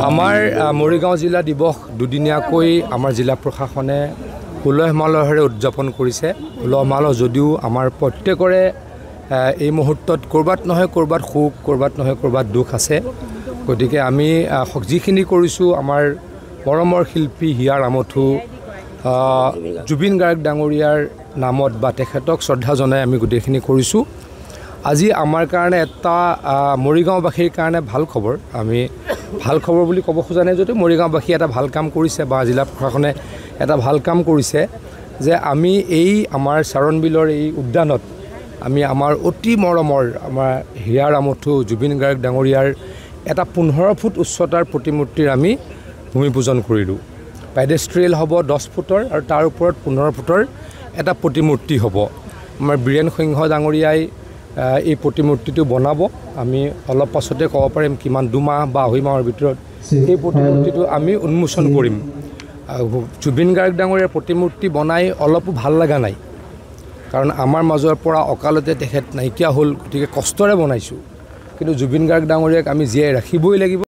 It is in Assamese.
আমাৰ মৰিগাঁও জিলা দিৱস দুদিনীয়াকৈ আমাৰ জিলা প্ৰশাসনে উলহ মালহেৰে উদযাপন কৰিছে। উলহ মালহ যদিও আমাৰ প্ৰত্যেকৰে এই মুহূৰ্তত ক'ৰবাত নহয় ক'ৰবাত সুখ, ক'ৰবাত নহয় ক'ৰবাত দুখ আছে। গতিকে আমি যিখিনি কৰিছোঁ আমাৰ মৰমৰ শিল্পী হিয়াৰ আমঠু জুবিন গাৰ্গ ডাঙৰীয়াৰ নামত বা তেখেতক শ্ৰদ্ধা জনাই আমি গোটেইখিনি কৰিছোঁ। আজি আমাৰ কাৰণে এটা মৰিগাঁওবাসীৰ কাৰণে ভাল খবৰ। আমি ভাল খবৰ বুলি ক'ব খোজা নাই যদিও মৰিগাঁওবাসী এটা ভাল কাম কৰিছে বা জিলা প্ৰশাসনে এটা ভাল কাম কৰিছে যে আমি এই আমাৰ চাৰণবিলৰ এই উদ্যানত আমি আমাৰ অতি মৰমৰ আমাৰ হিয়াৰ আমঠু জুবিন গাৰ্গ ডাঙৰীয়াৰ এটা 15 ফুট উচ্চতাৰ প্ৰতিমূৰ্তিৰ আমি ভূমি পূজন কৰিলোঁ। পেডেষ্ট্ৰিয়েল হ'ব 10 ফুটৰ আৰু তাৰ ওপৰত 15 ফুটৰ এটা প্ৰতিমূৰ্তি হ'ব। আমাৰ বীৰেন সিংহ ডাঙৰীয়াই এই প্ৰতিমূৰ্তিটো বনাব। আমি অলপ পাছতে ক'ব পাৰিম কিমান 2 মাহ বা 2.5 মাহৰ ভিতৰত এই প্ৰতিমূৰ্তিটো আমি উন্মোচন কৰিম। জুবিন গাৰ্গ ডাঙৰীয়াৰ প্ৰতিমূৰ্তি বনাই অলপো ভাল লগা নাই, কাৰণ আমাৰ মাজৰ পৰা অকালতে তেখেত নাইকিয়া হ'ল। গতিকে কষ্টৰে বনাইছোঁ, কিন্তু জুবিন গাৰ্গ ডাঙৰীয়াক আমি জীয়াই ৰাখিবই লাগিব।